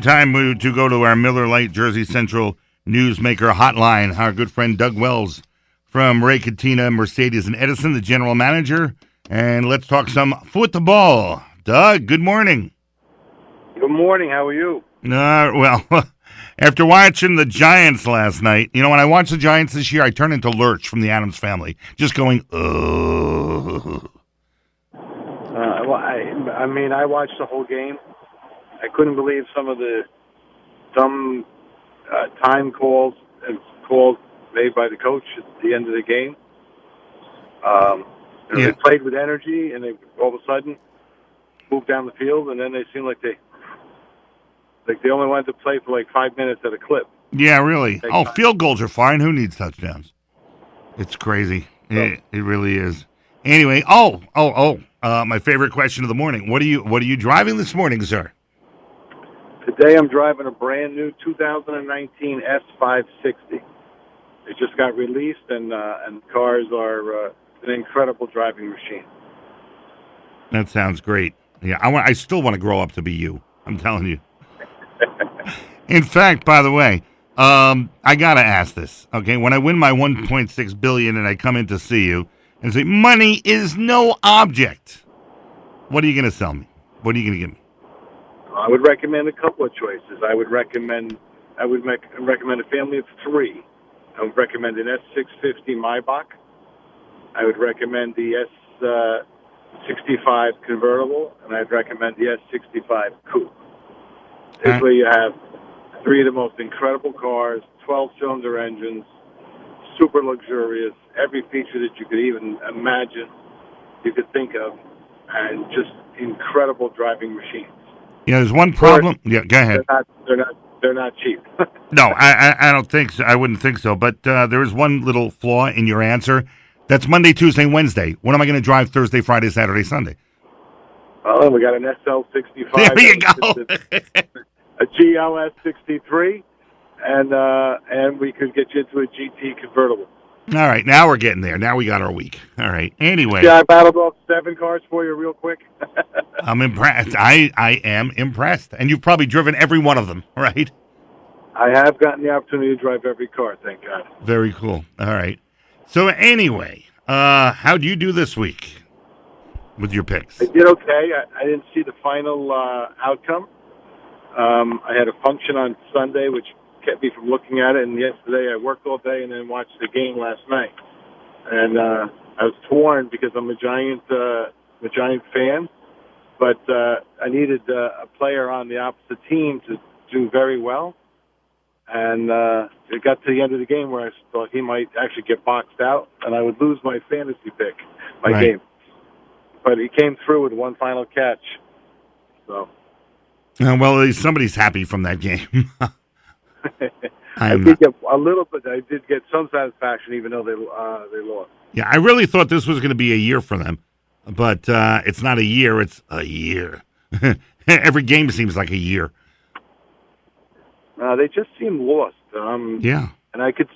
Time to go to our Miller Lite Jersey Central Newsmaker hotline. Our good friend Doug Wells from Ray Catena, Mercedes and Edison, the general manager. And let's talk some football. Doug, good morning. Good morning. How are you? Well, after watching the Giants last night, when I watch the Giants this year, I turn into Lurch from the Addams Family, just going, ugh. I watched the whole game. I couldn't believe some of the dumb time calls made by the coach at the end of the game. They played with energy, and they all of a sudden moved down the field, and then they seemed like they only wanted to play for like 5 minutes at a clip. Yeah, really. Field goals are fine. Who needs touchdowns? It's crazy. It really is. Anyway, my favorite question of the morning. What are you driving this morning, sir? Today I'm driving a brand new 2019 S560. It just got released, and cars are an incredible driving machine. That sounds great. Yeah, I still want to grow up to be you. I'm telling you. In fact, by the way, I gotta ask this. Okay, when I win my $1.6 billion and I come in to see you and say money is no object, what are you gonna sell me? What are you gonna give me? I would recommend a couple of choices. I would recommend a family of three. I would recommend an S650 Maybach. I would recommend the S65 convertible, and I'd recommend the S65 coupe. Basically, you have three of the most incredible cars, 12-cylinder engines, super luxurious, every feature that you could even imagine, you could think of, and just incredible driving machines. Yeah, there's one problem. Yeah, go ahead. They're not cheap. No, I don't think so. I wouldn't think so. But there is one little flaw in your answer. That's Monday, Tuesday, Wednesday. When am I going to drive Thursday, Friday, Saturday, Sunday? Oh, we got an SL65. There you go. A GLS 63, and we could get you into a GT convertible. All right, now we're getting there. Now we got our week. All right. Anyway. Yeah, I battled off 7 cars for you real quick. I'm impressed. I am impressed. And you've probably driven every one of them, right? I have gotten the opportunity to drive every car, thank God. Very cool. All right. So anyway, how do you do this week with your picks? I did okay. I didn't see the final outcome. I had a function on Sunday, which kept me from looking at it, and yesterday I worked all day and then watched the game last night. And I was torn because I'm a Giant fan, but I needed a player on the opposite team to do very well. And it got to the end of the game where I thought he might actually get boxed out, and I would lose my fantasy pick, game. But he came through with one final catch. So. Well, at least somebody's happy from that game. I did get a little bit. I did get some satisfaction, even though they lost. Yeah, I really thought this was going to be a year for them, but it's not a year; it's a year. Every game seems like a year. They just seem lost. Yeah, and I could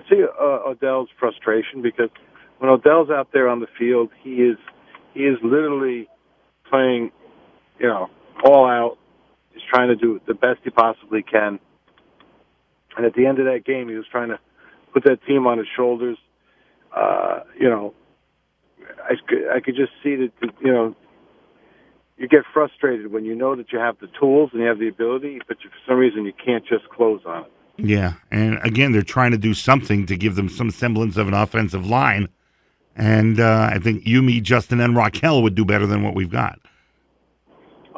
see Odell's frustration, because when Odell's out there on the field, he is literally playing, all out. He's trying to do the best he possibly can. And at the end of that game, he was trying to put that team on his shoulders. I could just see that, you get frustrated when you know that you have the tools and you have the ability, but for some reason you can't just close on it. Yeah, and again, they're trying to do something to give them some semblance of an offensive line. And I think you, me, Justin, and Raquel would do better than what we've got.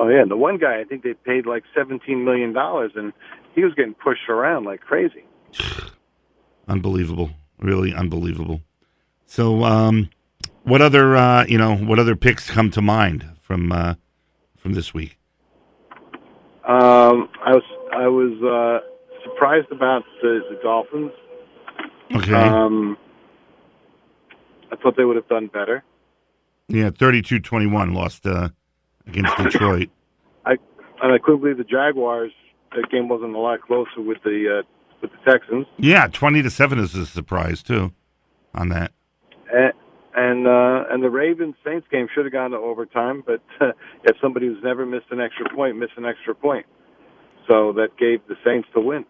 Oh, yeah, and the one guy, I think they paid like $17 million, and he was getting pushed around like crazy. Unbelievable. Really unbelievable. So what other picks come to mind from this week? I was surprised about the Dolphins. Okay. I thought they would have done better. Yeah, 32-21 lost against Detroit. I couldn't believe the Jaguars. That game wasn't a lot closer with the Texans. Yeah, 20-7 is a surprise too, on that. And the Ravens Saints game should have gone to overtime, but if somebody who's never missed an extra point, So that gave the Saints the win.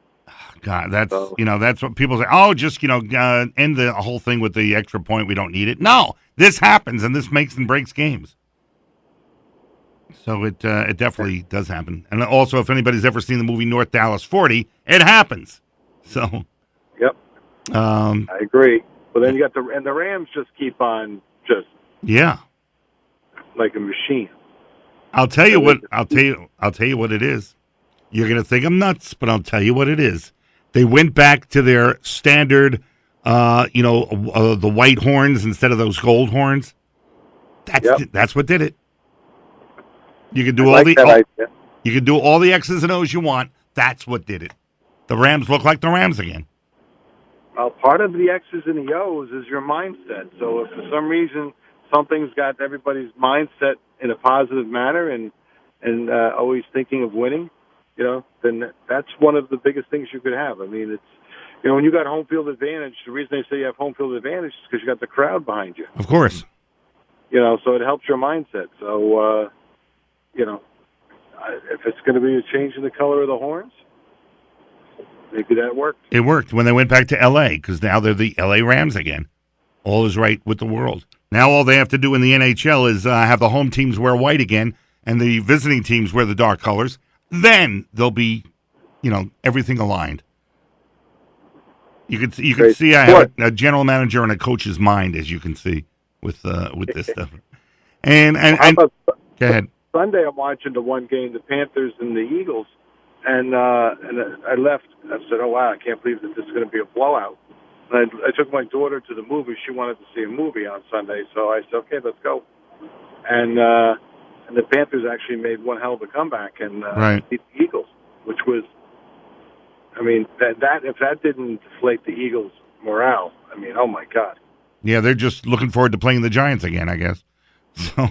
God, that's what people say. Oh, just end the whole thing with the extra point. We don't need it. No, this happens, and this makes and breaks games. So it definitely does happen. And also, if anybody's ever seen the movie North Dallas 40, it happens. So, yep, I agree. But then you got the Rams just keep on like a machine. I'll tell you what it is. You're gonna think I'm nuts, but I'll tell you what it is. They went back to their standard, the white horns instead of those gold horns. That's what did it. You can do you can do all the X's and O's you want. That's what did it. The Rams look like the Rams again. Well, part of the X's and the O's is your mindset. So if for some reason something's got everybody's mindset in a positive manner and always thinking of winning, then that's one of the biggest things you could have. I mean, it's when you got home field advantage, the reason they say you have home field advantage is because you got the crowd behind you. Of course. So it helps your mindset. So, if it's going to be a change in the color of the horns, maybe that worked. It worked when they went back to L.A. because now they're the L.A. Rams again. All is right with the world. Now all they have to do in the NHL is have the home teams wear white again and the visiting teams wear the dark colors. Then they'll be, everything aligned. You can see I have a general manager and a coach's mind, as you can see with this stuff. And go ahead. Sunday I'm watching the one game, the Panthers and the Eagles, and I left. I said, "Oh wow, I can't believe that this is going to be a blowout." And I took my daughter to the movie. She wanted to see a movie on Sunday, so I said, "Okay, let's go." And the Panthers actually made one hell of a comeback and beat the Eagles, which was, I mean, that if that didn't deflate the Eagles' morale, I mean, oh my God. Yeah, they're just looking forward to playing the Giants again, I guess. So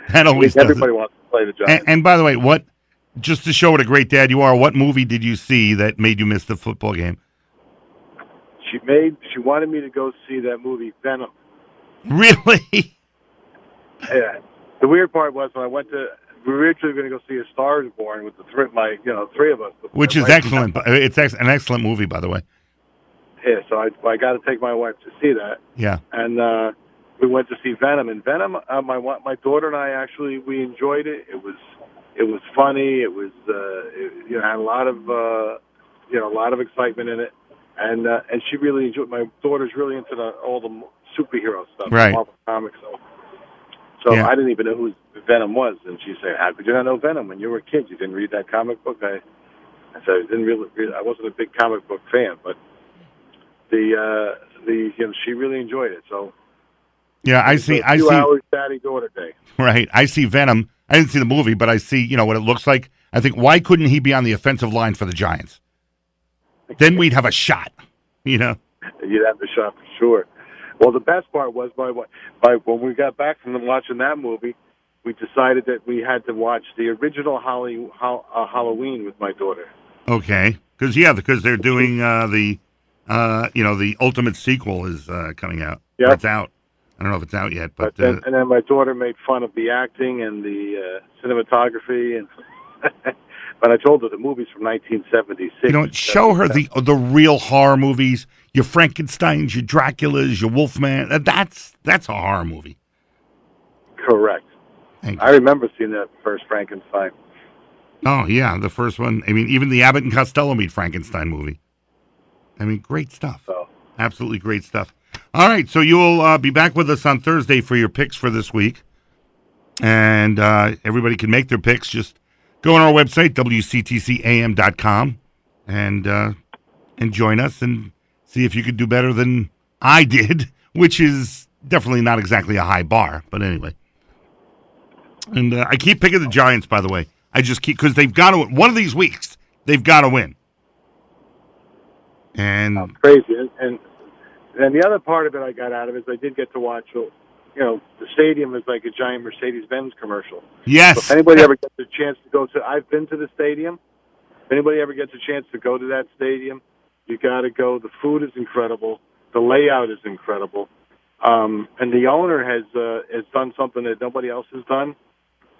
that always does everybody wants to play the Giants. And by the way, just to show what a great dad you are, what movie did you see that made you miss the football game? She wanted me to go see that movie Venom. Really? Yeah. The weird part was when we were originally going to go see A Star Is Born with three of us. Which is excellent. It's an excellent movie, by the way. Yeah, so I got to take my wife to see that. Yeah. And we went to see Venom. And Venom, my daughter and I we enjoyed it. It was funny. It was had a lot of excitement in it. And she really enjoyed. My daughter's really into all the superhero stuff, right? Marvel comics. So I didn't even know who Venom was, and she said, "How could you not know Venom when you were a kid? You didn't read that comic book?" I said, "I didn't really. I wasn't a big comic book fan, but she really enjoyed it." So yeah, I see. 2 hours daddy-daughter day. Right. I see Venom. I didn't see the movie, but I see what it looks like. I think, why couldn't he be on the offensive line for the Giants? Then we'd have a shot. You'd have the shot for sure. Well, the best part was by when we got back from watching that movie, we decided that we had to watch the original Halloween with my daughter. Okay, because they're doing the ultimate sequel is coming out. Yeah, it's out. I don't know if it's out yet, but and then my daughter made fun of the acting and the cinematography, and but I told her the movie's from 1976. Show her the real horror movies. Your Frankensteins, your Draculas, your Wolfman. That's a horror movie. Correct. I remember seeing that first Frankenstein. Oh, yeah, the first one. I mean, even the Abbott and Costello Meet Frankenstein movie. I mean, great stuff. Oh. Absolutely great stuff. All right, so you'll be back with us on Thursday for your picks for this week. And everybody can make their picks. Just go on our website, WCTCAM.com, and join us and see if you could do better than I did, which is definitely not exactly a high bar. But anyway. And I keep picking the Giants, by the way. I just keep, because they've got to win. One of these weeks, they've got to win. And crazy. And the other part of it I got out of it is I did get to watch, the stadium is like a giant Mercedes-Benz commercial. Yes. So if anybody ever gets a chance to go to, I've been to the stadium. If anybody ever gets a chance to go to that stadium, you got to go. The food is incredible. The layout is incredible. And the owner has done something that nobody else has done.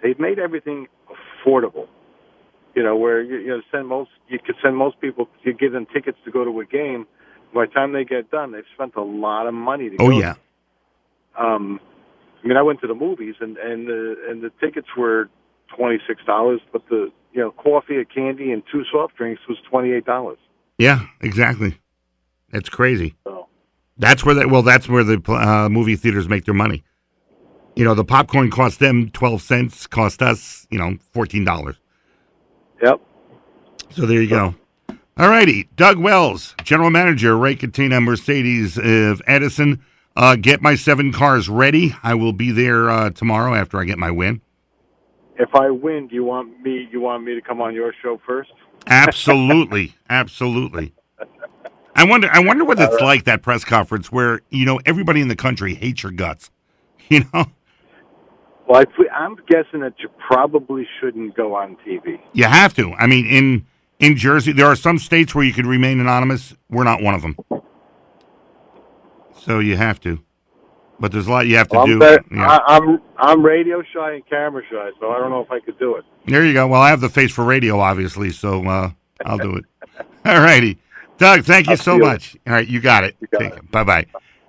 They've made everything affordable. where you could send most people, you give them tickets to go to a game. By the time they get done, they've spent a lot of money to go. Oh yeah. I went to the movies, and the tickets were $26, but the coffee, a candy, and 2 soft drinks was $28. Yeah, exactly. That's crazy. So that's where the movie theaters make their money. The popcorn cost them 12 cents, cost us, $14. Yep. So there you go. All righty. Doug Wells, General Manager, Ray Catena, Mercedes of Edison. Get my 7 cars ready. I will be there tomorrow after I get my win. If I win, do you want me to come on your show first? Absolutely. Absolutely. I wonder what it's like, that press conference where, everybody in the country hates your guts. Well, I'm guessing that you probably shouldn't go on TV. You have to. I mean, in Jersey, there are some states where you could remain anonymous. We're not one of them. So you have to. But there's a lot you have to do. I'm radio shy and camera shy, so I don't know if I could do it. There you go. Well, I have the face for radio, obviously, so I'll do it. All righty. Doug, thank you so much. All right, you got it. Take it. Bye-bye.